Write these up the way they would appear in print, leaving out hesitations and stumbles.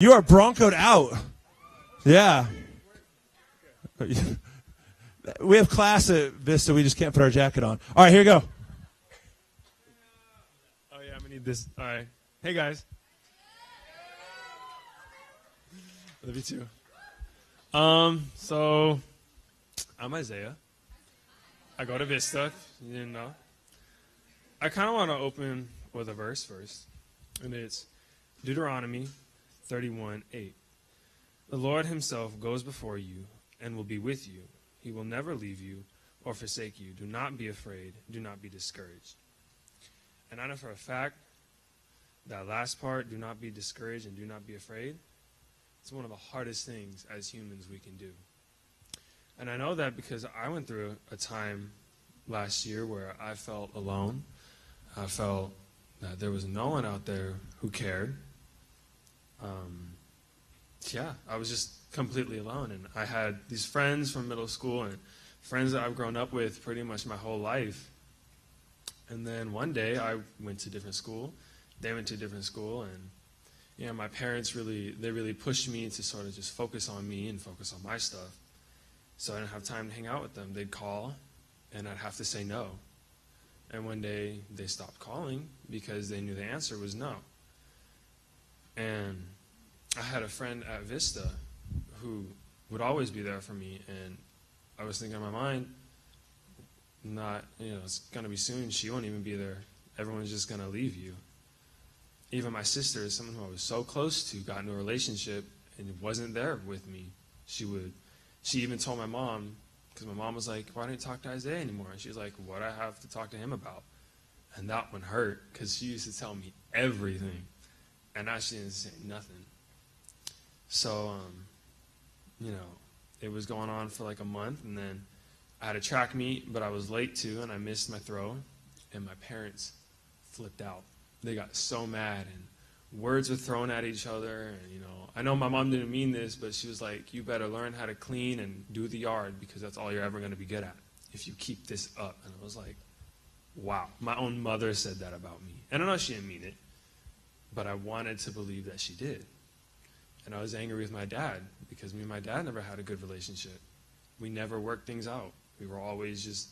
You are broncoed out. Yeah. We have class at Vista. We just can't put our jacket on. All right, here you go. Oh, yeah, I'm going to need this. All right. Hey, guys. Love you too. So I'm Isaiah. I go to Vista. You didn't know. I kind of want to open with a verse first, and it's Deuteronomy 31:8. The Lord himself goes before you and will be with you. He will never leave you or forsake you. Do not be afraid. Do not be discouraged. And I know for a fact that last part, do not be discouraged and do not be afraid, it's one of the hardest things as humans we can do. And I know that because I went through a time last year where I felt alone. I felt that there was no one out there who cared. I was just completely alone. And I had these friends from middle school and friends that I've grown up with pretty much my whole life. And then one day I went to a different school. They went to a different school. And my parents really pushed me to sort of just focus on me and focus on my stuff. So I didn't have time to hang out with them. They'd call, and I'd have to say no. And one day they stopped calling because they knew the answer was no. And I had a friend at Vista who would always be there for me, and I was thinking in my mind, it's going to be soon. She won't even be there. Everyone's just going to leave you. Even my sister, someone who I was so close to, got into a relationship and wasn't there with me. She even told my mom, because my mom was like, why don't you talk to Isaiah anymore? And she was like, what do I have to talk to him about? And that one hurt, because she used to tell me everything. And now she didn't say nothing. So, it was going on for like a month, and then I had a track meet, but I was late too, and I missed my throw, and my parents flipped out. They got so mad, and words were thrown at each other, and, I know my mom didn't mean this, but she was like, you better learn how to clean and do the yard, because that's all you're ever going to be good at if you keep this up. And I was like, wow, my own mother said that about me. And I know she didn't mean it, but I wanted to believe that she did. And I was angry with my dad because me and my dad never had a good relationship. We never worked things out. We were always just,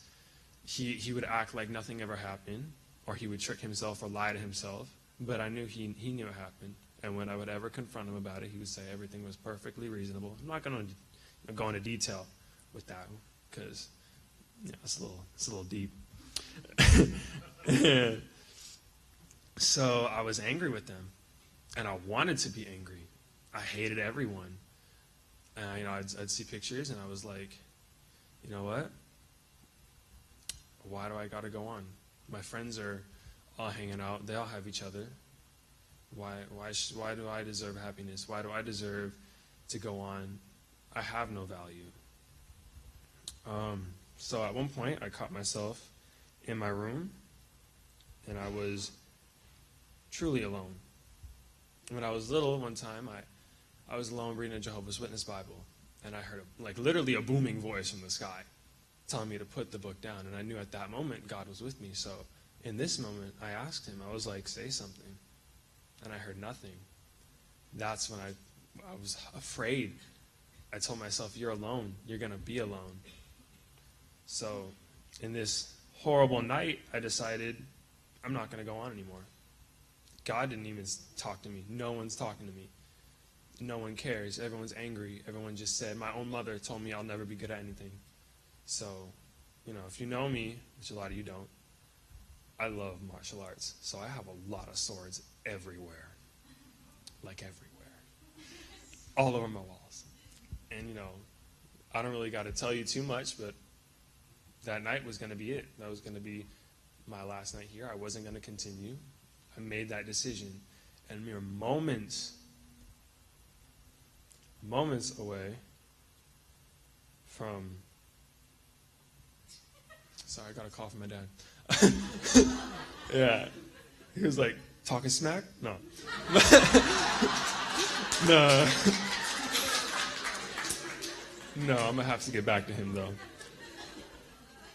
he would act like nothing ever happened, or he would trick himself or lie to himself. But I knew he knew it happened. And when I would ever confront him about it, he would say everything was perfectly reasonable. I'm not going to go into detail with that because it's a little deep. So I was angry with them, and I wanted to be angry. I hated everyone. And, I'd see pictures, and I was like, you know what? Why do I got to go on? My friends are all hanging out. They all have each other. Why do I deserve happiness? Why do I deserve to go on? I have no value. So at one point, I caught myself in my room, and I was truly alone. When I was little, one time, I was alone reading a Jehovah's Witness Bible, and I heard literally a booming voice from the sky telling me to put the book down. And I knew at that moment God was with me. So in this moment, I asked him, I was like, say something. And I heard nothing. That's when I was afraid. I told myself, you're alone. You're going to be alone. So in this horrible night, I decided I'm not going to go on anymore. God didn't even talk to me. No one's talking to me. No one cares. Everyone's angry. Everyone just said, my own mother told me I'll never be good at anything. So, if you know me, which a lot of you don't, I love martial arts. So I have a lot of swords everywhere. Like everywhere. All over my walls. And, I don't really got to tell you too much, but that night was going to be it. That was going to be my last night here. I wasn't going to continue. I made that decision. And mere moments away from... Sorry, I got a call from my dad. Yeah. He was like, talking smack? No. No. No, I'm going to have to get back to him, though.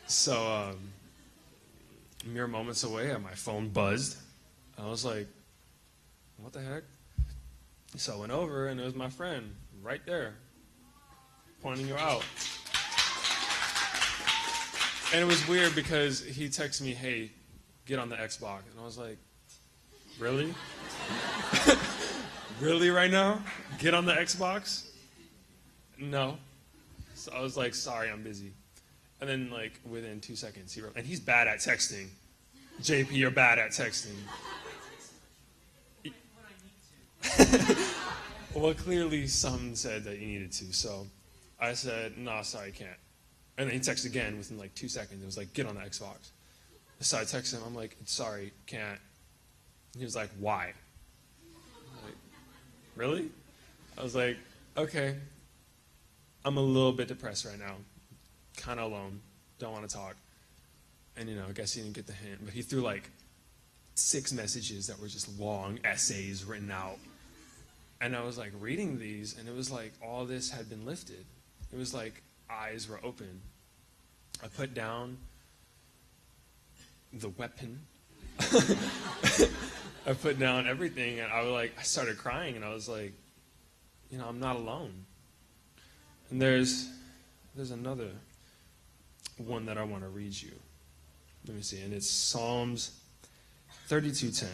So, mere moments away, my phone buzzed. I was like, what the heck? So I went over, and it was my friend right there, pointing you out. And it was weird because he texted me, hey, get on the Xbox. And I was like, really? Really right now? Get on the Xbox? No. So I was like, sorry, I'm busy. And then like within 2 seconds, he wrote, and he's bad at texting. JP, you're bad at texting. Well, clearly some said that you needed to. So I said, no, sorry, I can't. And then he texted again within like 2 seconds. It was like, get on the Xbox. So I texted him. I'm like, sorry, can't. He was like, why? I'm like, really? I was like, okay. I'm a little bit depressed right now. Kind of alone. Don't want to talk. And, I guess he didn't get the hint. But he threw like 6 messages that were just long essays written out. And I was like reading these, and it was like all this had been lifted. It was like eyes were open. I put down the weapon. I put down everything, and I started crying, and I was like, I'm not alone. And there's another one that I want to read you. Let me see, and it's Psalms 32:10.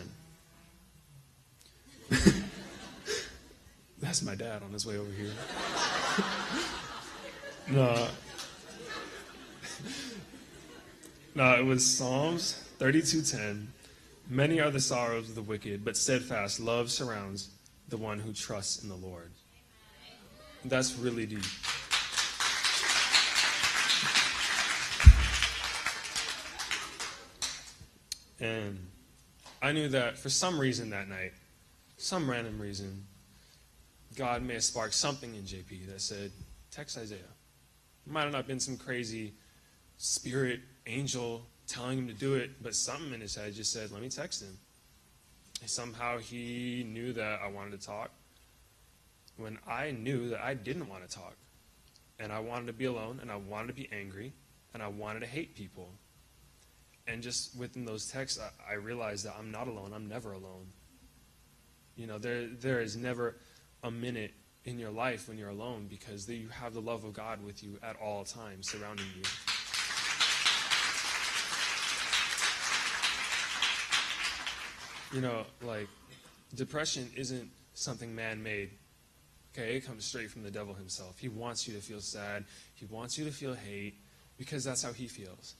That's my dad on his way over here. No, it was Psalms 32:10. Many are the sorrows of the wicked, but steadfast love surrounds the one who trusts in the Lord. That's really deep. And I knew that for some reason that night, some random reason, God may have sparked something in JP that said, text Isaiah. It might have not been some crazy spirit angel telling him to do it, but something in his head just said, let me text him. And somehow he knew that I wanted to talk when I knew that I didn't want to talk. And I wanted to be alone, and I wanted to be angry, and I wanted to hate people. And just within those texts, I realized that I'm not alone. I'm never alone. There is never a minute in your life when you're alone, because you have the love of God with you at all times surrounding you. Depression isn't something man-made. Okay, it comes straight from the devil himself. He wants you to feel sad. He wants you to feel hate, because that's how he feels.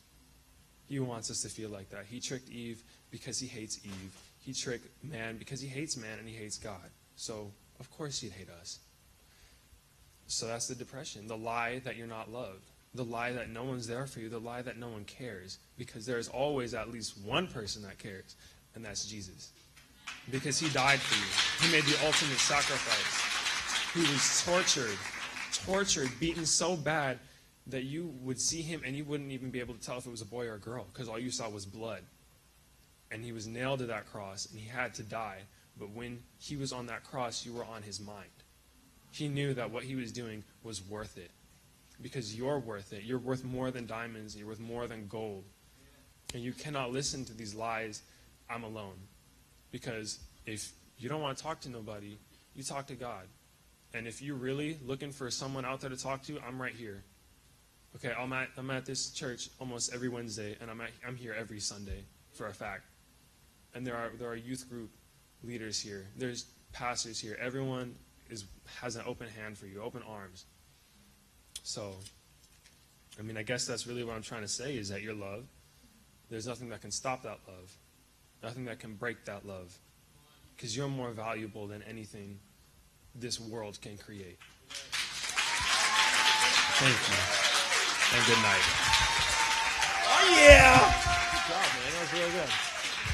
He wants us to feel like that. He tricked Eve because he hates Eve. He tricked man because he hates man and he hates God. So, of course he'd hate us. So that's the depression. The lie that you're not loved. The lie that no one's there for you. The lie that no one cares. Because there's always at least one person that cares, and that's Jesus. Because he died for you. He made the ultimate sacrifice. He was tortured, beaten so bad that you would see him and you wouldn't even be able to tell if it was a boy or a girl, because all you saw was blood. And he was nailed to that cross, and he had to die. But when he was on that cross, you were on his mind. He knew that what he was doing was worth it, because you're worth it. You're worth more than diamonds. You're worth more than gold. And you cannot listen to these lies, I'm alone. Because if you don't want to talk to nobody, you talk to God. And if you're really looking for someone out there to talk to, I'm right here. Okay, I'm at this church almost every Wednesday, and I'm here every Sunday for a fact. And there are youth group leaders here. There's pastors here. Everyone has an open hand for you, open arms. So, I guess that's really what I'm trying to say, is that you're loved. There's nothing that can stop that love. Nothing that can break that love. Because you're more valuable than anything this world can create. Thank you. And good night. Oh, yeah! Good job, man. That was really good.